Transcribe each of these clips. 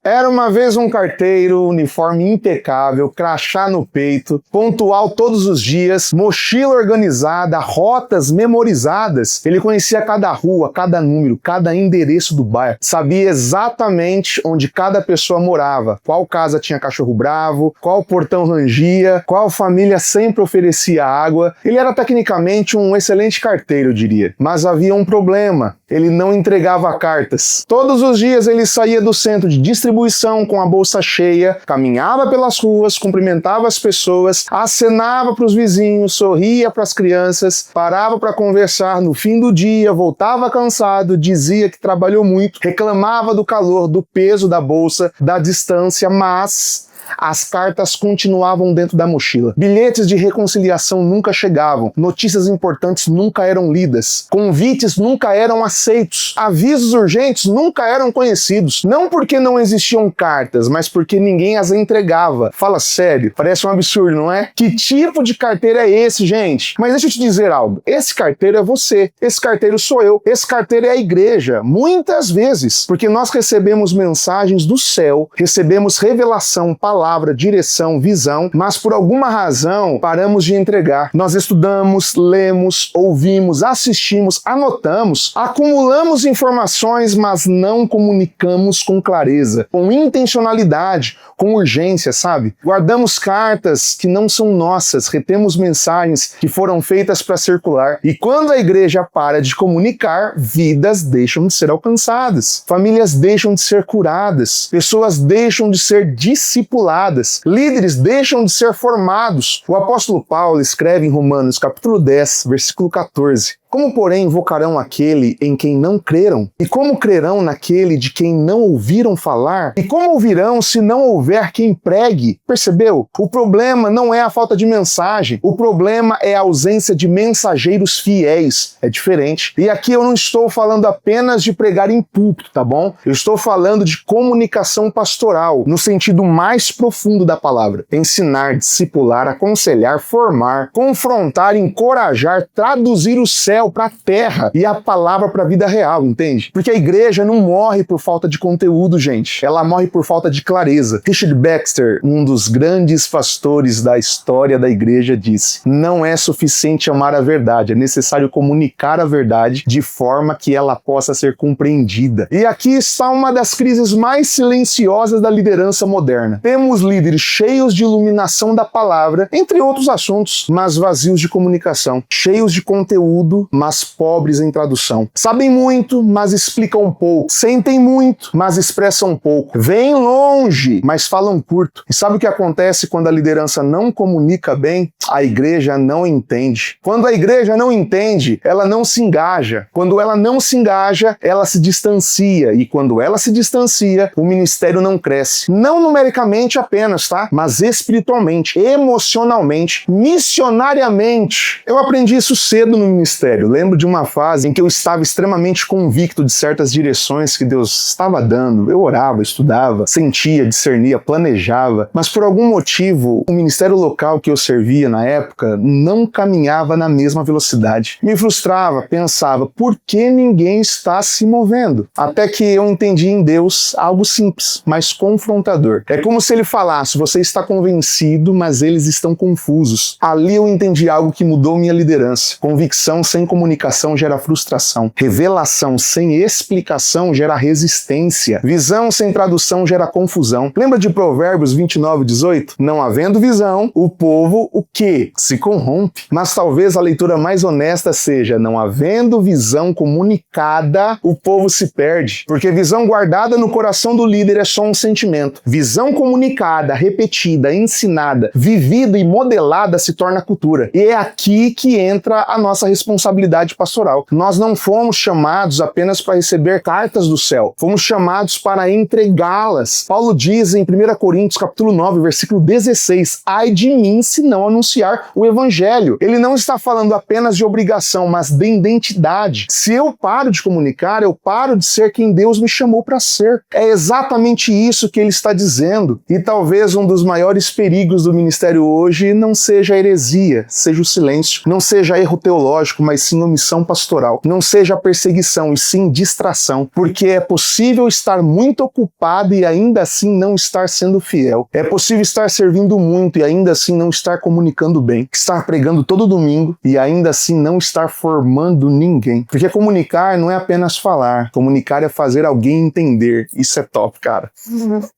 Era uma vez um carteiro, uniforme impecável, crachá no peito, pontual todos os dias, mochila organizada, rotas memorizadas. Ele conhecia cada rua, cada número, cada endereço do bairro. Sabia exatamente onde cada pessoa morava, qual casa tinha cachorro bravo, qual portão rangia, qual família sempre oferecia água. Ele era tecnicamente um excelente carteiro, eu diria. Mas havia um problema. Ele não entregava cartas. Todos os dias ele saía do centro de distribuição com a bolsa cheia, caminhava pelas ruas, cumprimentava as pessoas, acenava para os vizinhos, sorria para as crianças, parava para conversar no fim do dia, voltava cansado, dizia que trabalhou muito, reclamava do calor, do peso da bolsa, da distância, mas as cartas continuavam dentro da mochila. Bilhetes de reconciliação nunca chegavam, notícias importantes nunca eram lidas, convites nunca eram aceitos, avisos urgentes nunca eram conhecidos. Não porque não existiam cartas, mas porque ninguém as entregava. Fala sério, parece um absurdo, não é? Que tipo de carteiro é esse, gente? Mas deixa eu te dizer algo, esse carteiro é você, esse carteiro sou eu, esse carteiro é a igreja, muitas vezes, porque nós recebemos mensagens do céu, recebemos revelação, palavra, direção, visão, mas por alguma razão paramos de entregar. Nós estudamos, lemos, ouvimos, assistimos, anotamos, acumulamos informações, mas não comunicamos com clareza, com intencionalidade, com urgência, sabe? Guardamos cartas que não são nossas, retemos mensagens que foram feitas para circular. E quando a igreja para de comunicar, vidas deixam de ser alcançadas, famílias deixam de ser curadas, pessoas deixam de ser discipuladas, líderes deixam de ser formados. O apóstolo Paulo escreve em Romanos capítulo 10, versículo 14: como, porém, invocarão aquele em quem não creram? E como crerão naquele de quem não ouviram falar? E como ouvirão se não houver quem pregue? Percebeu? O problema não é a falta de mensagem, o problema é a ausência de mensageiros fiéis. É diferente. E aqui eu não estou falando apenas de pregar em púlpito, tá bom? Eu estou falando de comunicação pastoral, no sentido mais profundo da palavra. Ensinar, discipular, aconselhar, formar, confrontar, encorajar, traduzir o céu para a terra e a palavra para a vida real, entende? Porque a igreja não morre por falta de conteúdo, gente. Ela morre por falta de clareza. Richard Baxter, um dos grandes pastores da história da igreja, disse: não é suficiente amar a verdade, é necessário comunicar a verdade de forma que ela possa ser compreendida. E aqui está uma das crises mais silenciosas da liderança moderna. Temos líderes cheios de iluminação da palavra, entre outros assuntos, mas vazios de comunicação, cheios de conteúdo, mas pobres em tradução. Sabem muito, mas explicam pouco. Sentem muito, mas expressam pouco. Vêm longe, mas falam curto. E sabe o que acontece quando a liderança não comunica bem? A igreja não entende. Quando a igreja não entende, ela não se engaja. Quando ela não se engaja, ela se distancia. E quando ela se distancia, o ministério não cresce. Não numericamente apenas, tá? Mas espiritualmente, emocionalmente, missionariamente. Eu aprendi isso cedo no ministério. Lembro de uma fase em que eu estava extremamente convicto de certas direções que Deus estava dando. Eu orava, estudava, sentia, discernia, planejava, mas por algum motivo o ministério local que eu servia na época não caminhava na mesma velocidade. Me frustrava, pensava, por que ninguém está se movendo? Até que eu entendi em Deus algo simples, mas confrontador. É como se ele falasse: você está convencido, mas eles estão confusos. Ali eu entendi algo que mudou minha liderança. Convicção sem comunicação gera frustração. Revelação sem explicação gera resistência. Visão sem tradução gera confusão. Lembra de Provérbios 29:18? Não havendo visão, o povo o quê? Se corrompe. Mas talvez a leitura mais honesta seja: não havendo visão comunicada, o povo se perde. Porque visão guardada no coração do líder é só um sentimento. Visão comunicada, repetida, ensinada, vivida e modelada se torna cultura. E é aqui que entra a nossa responsabilidade pastoral. Nós não fomos chamados apenas para receber cartas do céu, fomos chamados para entregá-las. Paulo diz em 1 Coríntios capítulo 9, versículo 16: ai de mim se não anunciar o evangelho. Ele não está falando apenas de obrigação, mas de identidade. Se eu paro de comunicar, eu paro de ser quem Deus me chamou para ser. É exatamente isso que ele está dizendo. E talvez um dos maiores perigos do ministério hoje não seja a heresia, seja o silêncio, não seja erro teológico, mas mas sim omissão pastoral. Não seja perseguição, e sim distração, porque é possível estar muito ocupado e ainda assim não estar sendo fiel. É possível estar servindo muito e ainda assim não estar comunicando bem. Estar pregando todo domingo e ainda assim não estar formando ninguém. Porque comunicar não é apenas falar. Comunicar é fazer alguém entender. Isso é top, cara.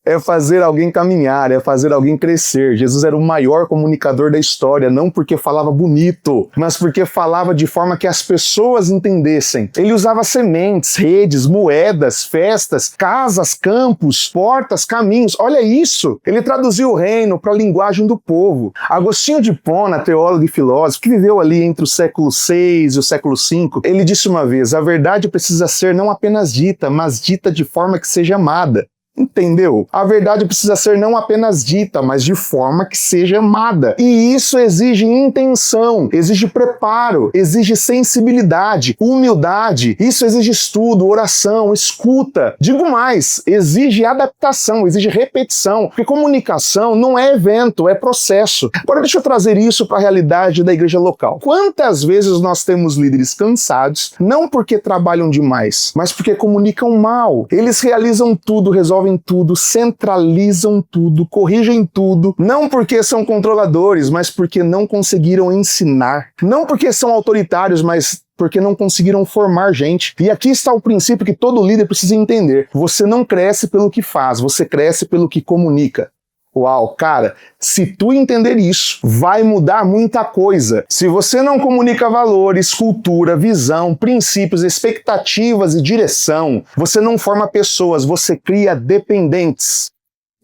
É fazer alguém caminhar, é fazer alguém crescer. Jesus era o maior comunicador da história, não porque falava bonito, mas porque falava de forma que as pessoas entendessem. Ele usava sementes, redes, moedas, festas, casas, campos, portas, caminhos. Olha isso! Ele traduziu o reino para a linguagem do povo. Agostinho de Hipona, teólogo e filósofo, que viveu ali entre o século VI e o século V, ele disse uma vez: a verdade precisa ser não apenas dita, mas dita de forma que seja amada. Entendeu? A verdade precisa ser não apenas dita, mas de forma que seja amada. E isso exige intenção, exige preparo, exige sensibilidade, humildade. Isso exige estudo, oração, escuta. Digo mais, exige adaptação, exige repetição. Porque comunicação não é evento, é processo. Agora deixa eu trazer isso para a realidade da igreja local. Quantas vezes nós temos líderes cansados, não porque trabalham demais, mas porque comunicam mal. Eles realizam tudo, resolvem tudo, centralizam tudo, corrigem tudo, não porque são controladores, mas porque não conseguiram ensinar, não porque são autoritários, mas porque não conseguiram formar gente. E aqui está o princípio que todo líder precisa entender: você não cresce pelo que faz, você cresce pelo que comunica. Uau, cara, se tu entender isso, vai mudar muita coisa. Se você não comunica valores, cultura, visão, princípios, expectativas e direção, você não forma pessoas, você cria dependentes.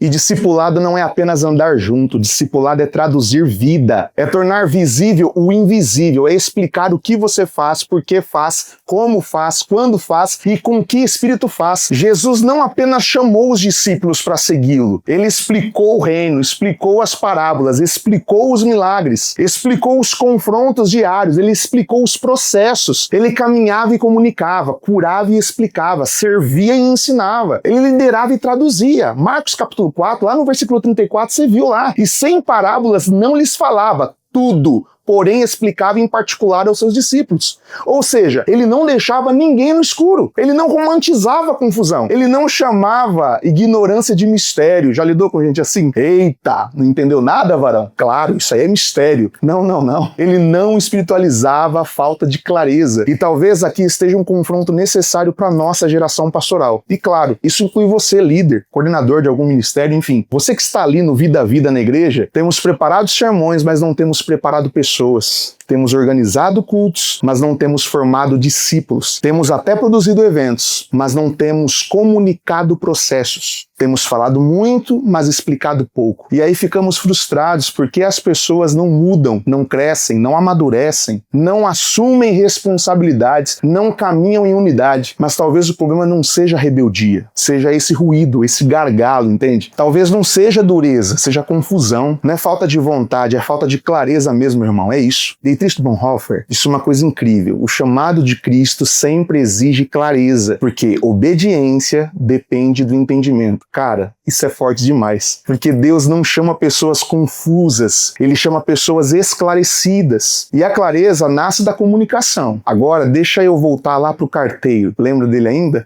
E discipulado não é apenas andar junto, discipulado é traduzir vida, é tornar visível o invisível, é explicar o que você faz, por que faz, como faz, quando faz e com que espírito faz. Jesus não apenas chamou os discípulos para segui-lo, ele explicou o reino, explicou as parábolas, explicou os milagres, explicou os confrontos diários, ele explicou os processos, ele caminhava e comunicava, curava e explicava, servia e ensinava, ele liderava e traduzia. Marcos capítulo 4, lá no versículo 34, você viu lá. E sem parábolas não lhes falava tudo, porém explicava em particular aos seus discípulos. Ou seja, ele não deixava ninguém no escuro. Ele não romantizava a confusão. Ele não chamava ignorância de mistério. Já lidou com gente assim? Eita, não entendeu nada, varão? Claro, isso aí é mistério. Não. Ele não espiritualizava a falta de clareza. E talvez aqui esteja um confronto necessário para a nossa geração pastoral. E claro, isso inclui você, líder, coordenador de algum ministério, enfim. Você que está ali no Vida a Vida na igreja, temos preparado sermões, mas não temos preparado pessoas. Temos organizado cultos, mas não temos formado discípulos. Temos até produzido eventos, mas não temos comunicado processos. Temos falado muito, mas explicado pouco. E aí ficamos frustrados porque as pessoas não mudam, não crescem, não amadurecem, não assumem responsabilidades, não caminham em unidade. Mas talvez o problema não seja a rebeldia, seja esse ruído, esse gargalo, entende? Talvez não seja dureza, seja confusão. Não é falta de vontade, é falta de clareza mesmo, irmão. É isso. Dietrich Bonhoeffer disse uma coisa incrível: o chamado de Cristo sempre exige clareza, porque obediência depende do entendimento. Cara, isso é forte demais, porque Deus não chama pessoas confusas, Ele chama pessoas esclarecidas. E a clareza nasce da comunicação. Agora, deixa eu voltar lá pro carteiro. Lembra dele ainda?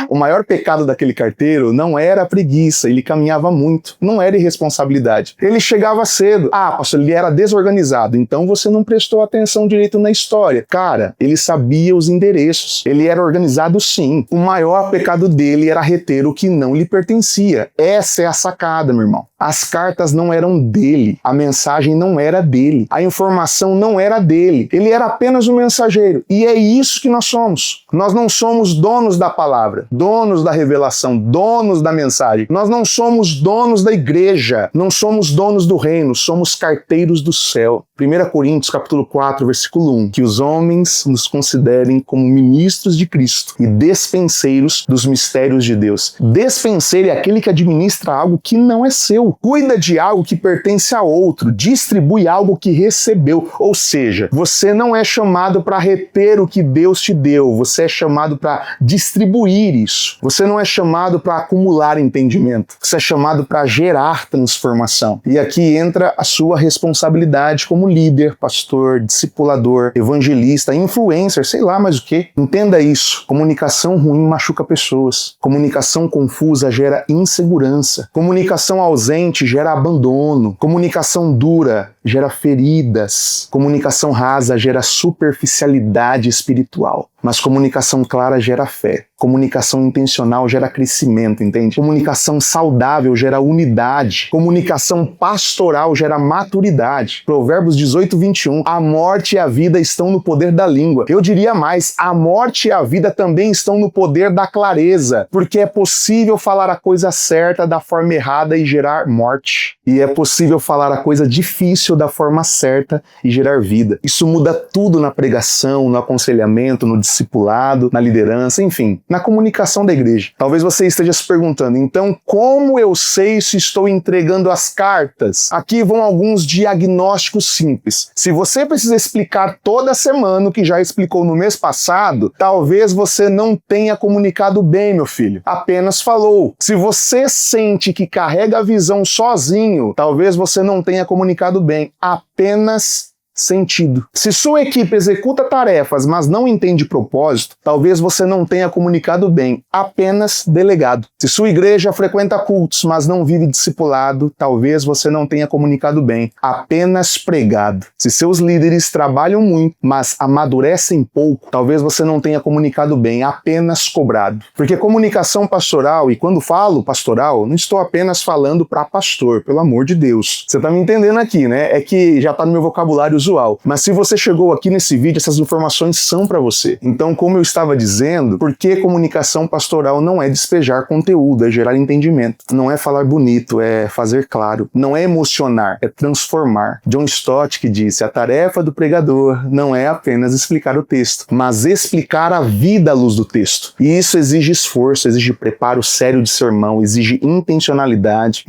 O maior pecado daquele carteiro não era a preguiça, ele caminhava muito, não era irresponsabilidade. Ele chegava cedo. Ah, pastor, ele era desorganizado, então você não prestou atenção direito na história. Cara, ele sabia os endereços, ele era organizado sim. O maior pecado dele era reter o que não lhe pertencia. Essa é a sacada, meu irmão. As cartas não eram dele, a mensagem não era dele, a informação não era dele, ele era apenas um mensageiro. E é isso que nós somos. Nós não somos donos da palavra, donos da revelação, donos da mensagem. Nós não somos donos da igreja, não somos donos do reino, somos carteiros do céu. 1 Coríntios capítulo 4, versículo 1, que os homens nos considerem como ministros de Cristo e despenseiros dos mistérios de Deus. Despenseiro é aquele que administra algo que não é seu, cuida de algo que pertence a outro, distribui algo que recebeu. Ou seja, você não é chamado para reter o que Deus te deu, você é chamado para distribuir isso. Você não é chamado para acumular entendimento, você é chamado para gerar transformação. E aqui entra a sua responsabilidade como como líder, pastor, discipulador, evangelista, influencer, sei lá mais o que. Entenda isso. Comunicação ruim machuca pessoas. Comunicação confusa gera insegurança. Comunicação ausente gera abandono. Comunicação dura gera feridas. Comunicação rasa gera superficialidade espiritual. Mas comunicação clara gera fé. Comunicação intencional gera crescimento, entende? Comunicação saudável gera unidade. Comunicação pastoral gera maturidade. Provérbios 18, 21. A morte e a vida estão no poder da língua. Eu diria mais, a morte e a vida também estão no poder da clareza. Porque é possível falar a coisa certa da forma errada e gerar morte. E é possível falar a coisa difícil da forma certa e gerar vida. Isso muda tudo na pregação, no aconselhamento, no discipulado, na liderança, enfim, na comunicação da igreja. Talvez você esteja se perguntando, então como eu sei se estou entregando as cartas? Aqui vão alguns diagnósticos simples. Se você precisa explicar toda semana o que já explicou no mês passado, talvez você não tenha comunicado bem, meu filho. Apenas falou. Se você sente que carrega a visão sozinho, talvez você não tenha comunicado bem. Apenas sentido. Se sua equipe executa tarefas, mas não entende propósito, talvez você não tenha comunicado bem, apenas delegado. Se sua igreja frequenta cultos, mas não vive discipulado, talvez você não tenha comunicado bem, apenas pregado. Se seus líderes trabalham muito, mas amadurecem pouco, talvez você não tenha comunicado bem, apenas cobrado. Porque comunicação pastoral, e quando falo pastoral, não estou apenas falando para pastor, pelo amor de Deus. Você tá me entendendo aqui, né? É que já tá no meu vocabulário usual. Mas se você chegou aqui nesse vídeo, essas informações são para você. Então, como eu estava dizendo, por que comunicação pastoral não é despejar conteúdo, é gerar entendimento. Não é falar bonito, é fazer claro. Não é emocionar, é transformar. John Stott que disse, a tarefa do pregador não é apenas explicar o texto, mas explicar a vida à luz do texto. E isso exige esforço, exige preparo sério de sermão, exige intencionalidade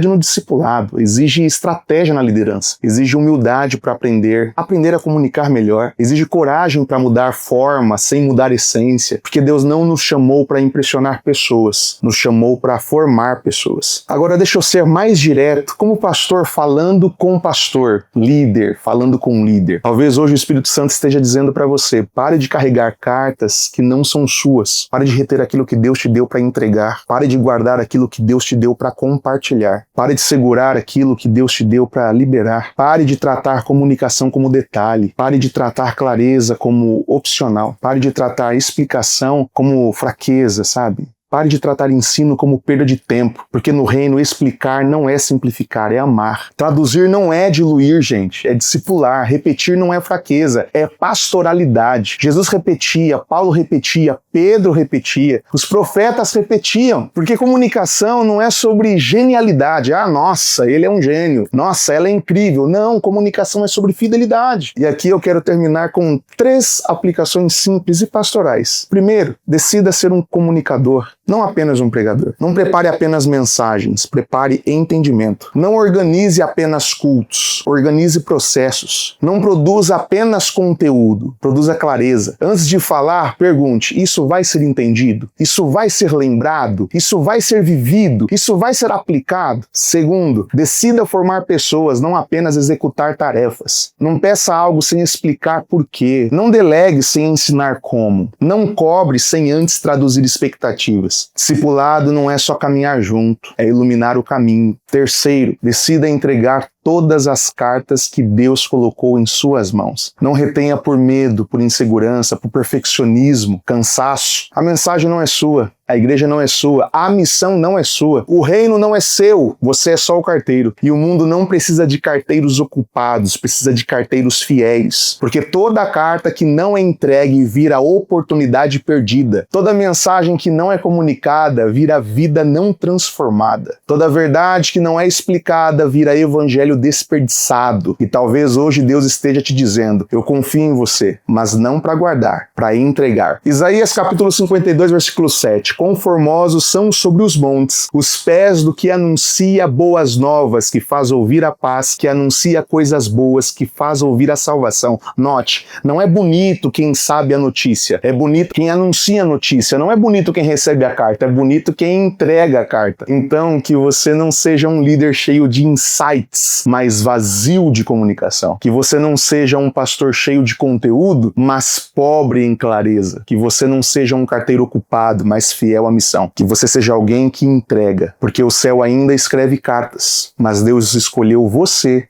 no discipulado, exige estratégia na liderança, exige humildade para aprender a comunicar melhor, exige coragem para mudar forma sem mudar essência, porque Deus não nos chamou para impressionar pessoas, nos chamou para formar pessoas. Agora deixa eu ser mais direto, como pastor falando com pastor, líder falando com líder. Talvez hoje o Espírito Santo esteja dizendo para você, pare de carregar cartas que não são suas, pare de reter aquilo que Deus te deu para entregar, pare de guardar aquilo que Deus te deu para compartilhar, pare de segurar aquilo que Deus te deu para liberar, pare de tratar comunicação como detalhe, pare de tratar clareza como opcional, pare de tratar explicação como fraqueza, sabe? Pare de tratar ensino como perda de tempo, porque no reino explicar não é simplificar, é amar. Traduzir não é diluir, gente, é discipular. Repetir não é fraqueza, é pastoralidade. Jesus repetia, Paulo repetia, Pedro repetia, os profetas repetiam, porque comunicação não é sobre genialidade. Ah, nossa, ele é um gênio. Nossa, ela é incrível. Não, comunicação é sobre fidelidade. E aqui eu quero terminar com 3 aplicações simples e pastorais. Primeiro, decida ser um comunicador, não apenas um pregador. Não prepare apenas mensagens, prepare entendimento. Não organize apenas cultos, organize processos. Não produza apenas conteúdo, produza clareza. Antes de falar, pergunte, isso vai ser entendido? Isso vai ser lembrado? Isso vai ser vivido? Isso vai ser aplicado? Segundo, decida formar pessoas, não apenas executar tarefas. Não peça algo sem explicar por quê. Não delegue sem ensinar como. Não cobre sem antes traduzir expectativas. Discipulado não é só caminhar junto, é iluminar o caminho. Terceiro, decida entregar todas as cartas que Deus colocou em suas mãos. Não retenha por medo, por insegurança, por perfeccionismo, cansaço. A mensagem não é sua. A igreja não é sua, a missão não é sua, o reino não é seu, você é só o carteiro. E o mundo não precisa de carteiros ocupados, precisa de carteiros fiéis. Porque toda carta que não é entregue vira oportunidade perdida. Toda mensagem que não é comunicada vira vida não transformada. Toda verdade que não é explicada vira evangelho desperdiçado. E talvez hoje Deus esteja te dizendo, eu confio em você, mas não para guardar, para entregar. Isaías capítulo 52, versículo 7. Conformosos são sobre os montes os pés do que anuncia boas novas, que faz ouvir a paz, que anuncia coisas boas, que faz ouvir a salvação. Note, não é bonito quem sabe a notícia, é bonito quem anuncia a notícia, não é bonito quem recebe a carta, é bonito quem entrega a carta. Então, que você não seja seja um líder cheio de insights, mas vazio de comunicação. Que você não seja um pastor cheio de conteúdo, mas pobre em clareza. Que você não seja um carteiro ocupado, mas fiel à missão. Que você seja alguém que entrega, porque o céu ainda escreve cartas, mas Deus escolheu você,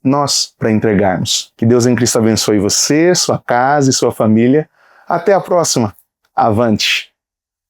nós, para entregarmos. Que Deus em Cristo abençoe você, sua casa e sua família. Até a próxima. Avante!